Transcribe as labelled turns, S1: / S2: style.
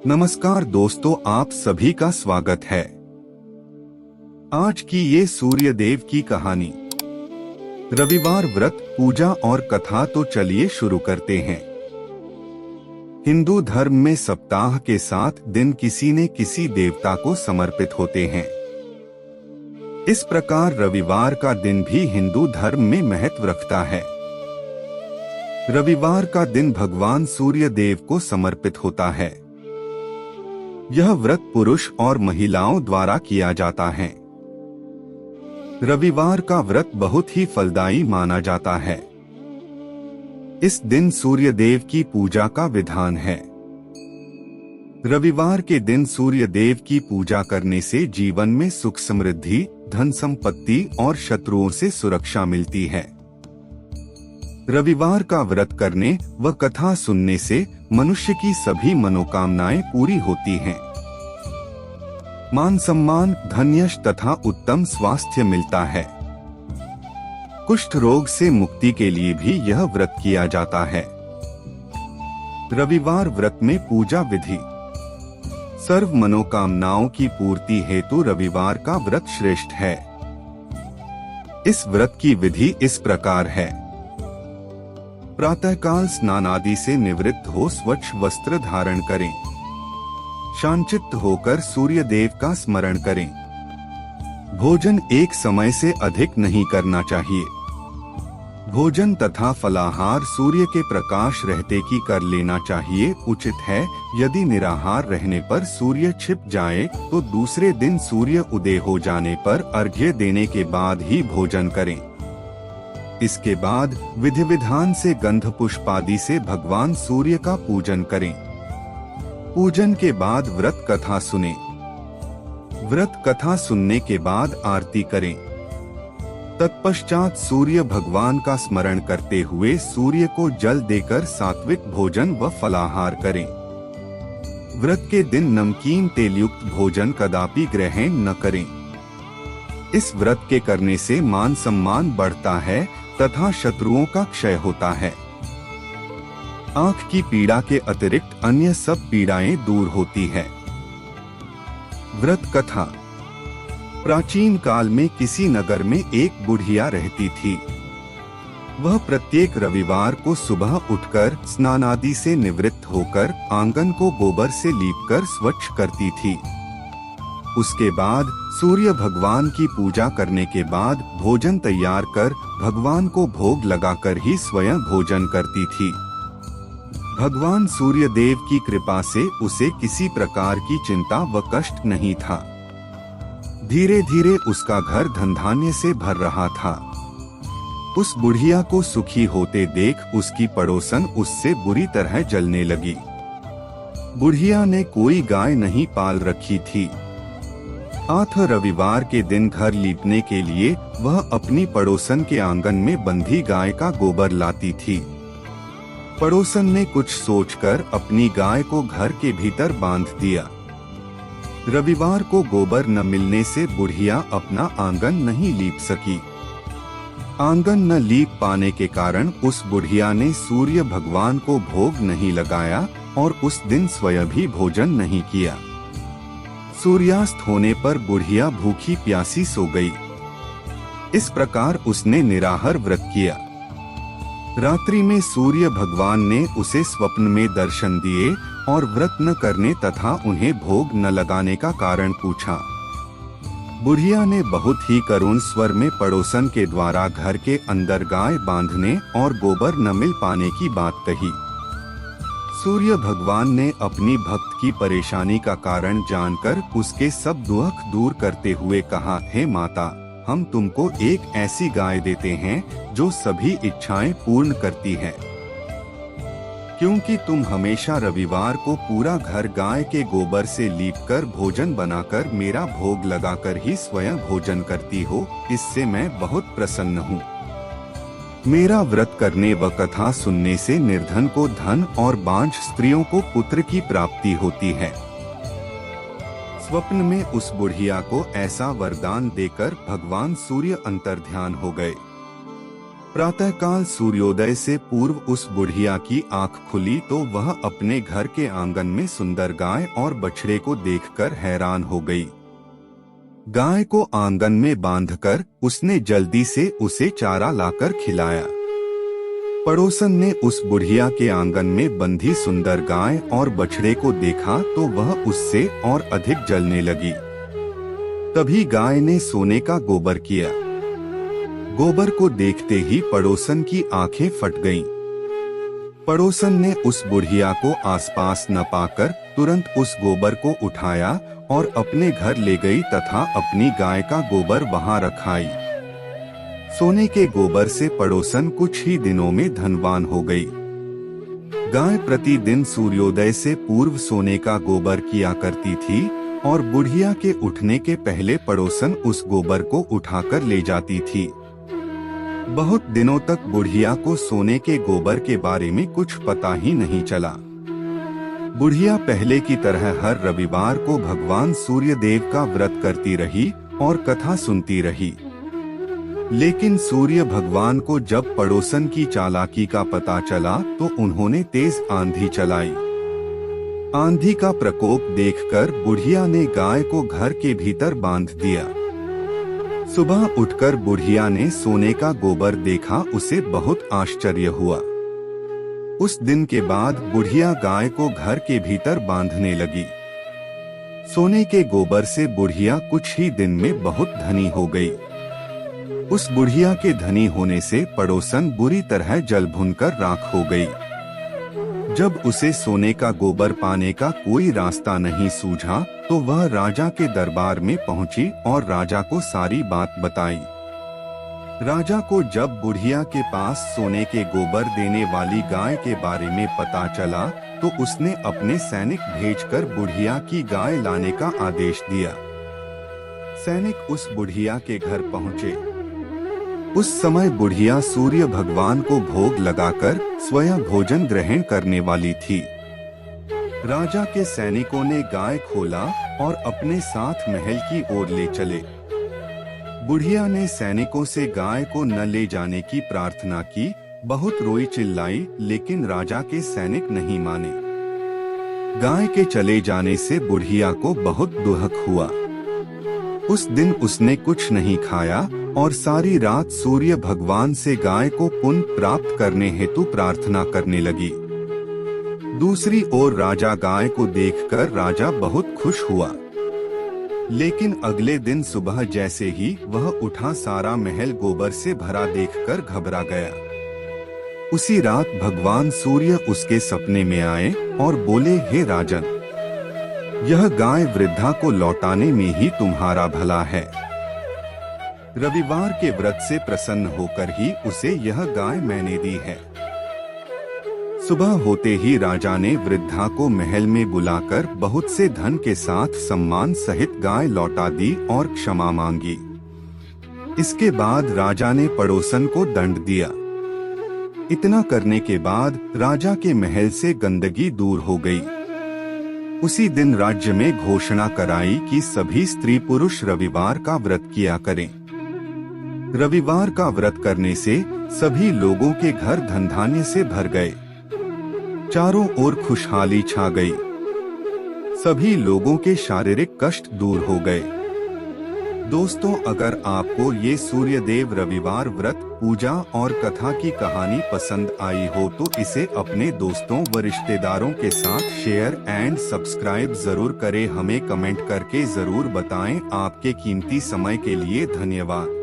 S1: नमस्कार दोस्तों, आप सभी का स्वागत है। आज की ये सूर्य देव की कहानी रविवार व्रत, पूजा और कथा। तो चलिए शुरू करते हैं। हिंदू धर्म में सप्ताह के 7 दिन किसी न किसी देवता को समर्पित होते हैं। इस प्रकार रविवार का दिन भी हिंदू धर्म में महत्व रखता है। रविवार का दिन भगवान सूर्य देव को समर्पित होता है। यह व्रत पुरुष और महिलाओं द्वारा किया जाता है। रविवार का व्रत बहुत ही फलदायी माना जाता है। इस दिन सूर्य देव की पूजा का विधान है। रविवार के दिन सूर्य देव की पूजा करने से जीवन में सुख समृद्धि, धन संपत्ति और शत्रुओं से सुरक्षा मिलती है। रविवार का व्रत करने व कथा सुनने से मनुष्य की सभी मनोकामनाएं पूरी होती हैं। मान सम्मान, धन, यश तथा उत्तम स्वास्थ्य मिलता है। कुष्ठ रोग से मुक्ति के लिए भी यह व्रत किया जाता है। रविवार व्रत में पूजा विधि। सर्व मनोकामनाओं की पूर्ति हेतु रविवार का व्रत श्रेष्ठ है। इस व्रत की विधि इस प्रकार है। प्रातःकाल स्नान आदि से निवृत्त हो स्वच्छ वस्त्र धारण करें। शांतचित्त होकर सूर्य देव का स्मरण करें। भोजन एक समय से अधिक नहीं करना चाहिए। भोजन तथा फलाहार सूर्य के प्रकाश रहते की कर लेना चाहिए उचित है। यदि निराहार रहने पर सूर्य छिप जाए तो दूसरे दिन सूर्य उदय हो जाने पर अर्घ्य देने के बाद ही भोजन करें। इसके बाद विधि विधान से गंध पुष्प आदि से भगवान सूर्य का पूजन करें। पूजन के बाद व्रत कथा सुनें। व्रत कथा सुनने के बाद आरती करें। तत्पश्चात सूर्य भगवान का स्मरण करते हुए सूर्य को जल देकर सात्विक भोजन व फलाहार करें। व्रत के दिन नमकीन तेल युक्त भोजन कदापि ग्रहण न करें। इस व्रत के करने से मान सम्मान बढ़ता है तथा शत्रुओं का क्षय होता है। आंख की पीड़ा के अतिरिक्त अन्य सब पीड़ाएं दूर होती है। व्रत कथा। प्राचीन काल में किसी नगर में एक बुढ़िया रहती थी। वह प्रत्येक रविवार को सुबह उठकर स्नान आदि से निवृत्त होकर आंगन को गोबर से लीपकर स्वच्छ करती थी। उसके बाद सूर्य भगवान की पूजा करने के बाद भोजन तैयार कर भगवान को भोग लगाकर ही स्वयं भोजन करती थी। भगवान सूर्य देव की कृपा से उसे किसी प्रकार की चिंता व कष्ट नहीं था। धीरे धीरे उसका घर धन धान्य से भर रहा था। उस बुढ़िया को सुखी होते देख उसकी पड़ोसन उससे बुरी तरह जलने लगी। बुढ़िया ने कोई गाय नहीं पाल रखी थी। आठ रविवार के दिन घर लीपने के लिए वह अपनी पड़ोसन के आंगन में बंधी गाय का गोबर लाती थी। पड़ोसन ने कुछ सोचकर अपनी गाय को घर के भीतर बांध दिया। रविवार को गोबर न मिलने से बुढ़िया अपना आंगन नहीं लीप सकी। आंगन न लीप पाने के कारण उस बुढ़िया ने सूर्य भगवान को भोग नहीं लगाया और उस दिन स्वयं भी भोजन नहीं किया। सूर्यास्त होने पर बुढ़िया भूखी प्यासी सो गई। इस प्रकार उसने निराहार व्रत किया। रात्रि में सूर्य भगवान ने उसे स्वप्न में दर्शन दिए और व्रत न करने तथा उन्हें भोग न लगाने का कारण पूछा। बुढ़िया ने बहुत ही करुण स्वर में पड़ोसन के द्वारा घर के अंदर गाय बांधने और गोबर न मिल पाने की बात कही। सूर्य भगवान ने अपनी भक्त की परेशानी का कारण जानकर उसके सब दुख दूर करते हुए कहा, हे माता, हम तुमको एक ऐसी गाय देते हैं जो सभी इच्छाएं पूर्ण करती है। क्योंकि तुम हमेशा रविवार को पूरा घर गाय के गोबर से लीपकर भोजन बनाकर मेरा भोग लगाकर ही स्वयं भोजन करती हो, इससे मैं बहुत प्रसन्न हूँ। मेरा व्रत करने व कथा सुनने से निर्धन को धन और बांझ स्त्रियों को पुत्र की प्राप्ति होती है। स्वप्न में उस बुढ़िया को ऐसा वरदान देकर भगवान सूर्य अंतर्ध्यान हो गए। प्रातःकाल सूर्योदय से पूर्व उस बुढ़िया की आंख खुली तो वह अपने घर के आंगन में सुंदर गाय और बछड़े को देखकर हैरान हो गई। गाय को आंगन में बांधकर उसने जल्दी से उसे चारा लाकर खिलाया। पड़ोसन ने उस बुढ़िया के आंगन में बंधी सुंदर गाय और बछड़े को देखा तो वह उससे और अधिक जलने लगी। तभी गाय ने सोने का गोबर किया। गोबर को देखते ही पड़ोसन की आंखें फट गईं। पड़ोसन ने उस बुढ़िया को आसपास न पाकर तुरंत उस गोबर को उठाया और अपने घर ले गई तथा अपनी गाय का गोबर वहां रखाई। सोने के गोबर से पड़ोसन कुछ ही दिनों में धनवान हो गई। गाय प्रतिदिन सूर्योदय से पूर्व सोने का गोबर किया करती थी और बुढ़िया के उठने के पहले पड़ोसन उस गोबर को उठाकर ले जाती थी। बहुत दिनों तक बुढ़िया को सोने के गोबर के बारे में कुछ पता ही नहीं चला। बुढ़िया पहले की तरह हर रविवार को भगवान सूर्य देव का व्रत करती रही और कथा सुनती रही। लेकिन सूर्य भगवान को जब पड़ोसन की चालाकी का पता चला तो उन्होंने तेज आंधी चलाई। आंधी का प्रकोप देखकर बुढ़िया ने गाय को घर के भीतर बांध दिया। सुबह उठकर बुढ़िया ने सोने का गोबर देखा, उसे बहुत आश्चर्य हुआ। उस दिन के बाद बुढ़िया गाय को घर के भीतर बांधने लगी। सोने के गोबर से बुढ़िया कुछ ही दिन में बहुत धनी हो गई। उस बुढ़िया के धनी होने से पड़ोसन बुरी तरह जल भुनकर राख हो गई। जब उसे सोने का गोबर पाने का कोई रास्ता नहीं सूझा तो वह राजा के दरबार में पहुंची और राजा को सारी बात बताई। राजा को जब बुढ़िया के पास सोने के गोबर देने वाली गाय के बारे में पता चला तो उसने अपने सैनिक भेजकर बुढ़िया की गाय लाने का आदेश दिया। सैनिक उस बुढ़िया के घर पहुंचे। उस समय बुढ़िया सूर्य भगवान को भोग लगाकर स्वयं भोजन ग्रहण करने वाली थी। राजा के सैनिकों ने गाय खोला और अपने साथ महल की ओर ले चले। बुढ़िया ने सैनिकों से गाय को न ले जाने की प्रार्थना की, बहुत रोई चिल्लाई, लेकिन राजा के सैनिक नहीं माने। गाय के चले जाने से बुढ़िया को बहुत दुख हुआ। उस दिन उसने कुछ नहीं खाया और सारी रात सूर्य भगवान से गाय को पुण्य प्राप्त करने हेतु प्रार्थना करने लगी। दूसरी ओर राजा गाय को देखकर राजा बहुत खुश हुआ। लेकिन अगले दिन सुबह जैसे ही वह उठा, सारा महल गोबर से भरा देखकर घबरा गया। उसी रात भगवान सूर्य उसके सपने में आए और बोले, हे राजन, यह गाय वृद्धा को लौटाने में ही तुम्हारा भला है। रविवार के व्रत से प्रसन्न होकर ही उसे यह गाय मैंने दी है। सुबह होते ही राजा ने वृद्धा को महल में बुलाकर बहुत से धन के साथ सम्मान सहित गाय लौटा दी और क्षमा मांगी। इसके बाद राजा ने पड़ोसन को दंड दिया। इतना करने के बाद राजा के महल से गंदगी दूर हो गई। उसी दिन राज्य में घोषणा कराई कि सभी स्त्री पुरुष रविवार का व्रत किया करें। रविवार का व्रत करने से सभी लोगों के घर धन धान्य से भर गए। चारों ओर खुशहाली छा गई। सभी लोगों के शारीरिक कष्ट दूर हो गए। दोस्तों, अगर आपको ये सूर्यदेव रविवार व्रत, पूजा और कथा की कहानी पसंद आई हो तो इसे अपने दोस्तों व रिश्तेदारों के साथ शेयर एंड सब्सक्राइब जरूर करें। हमें कमेंट करके जरूर बताएं। आपके कीमती समय के लिए धन्यवाद।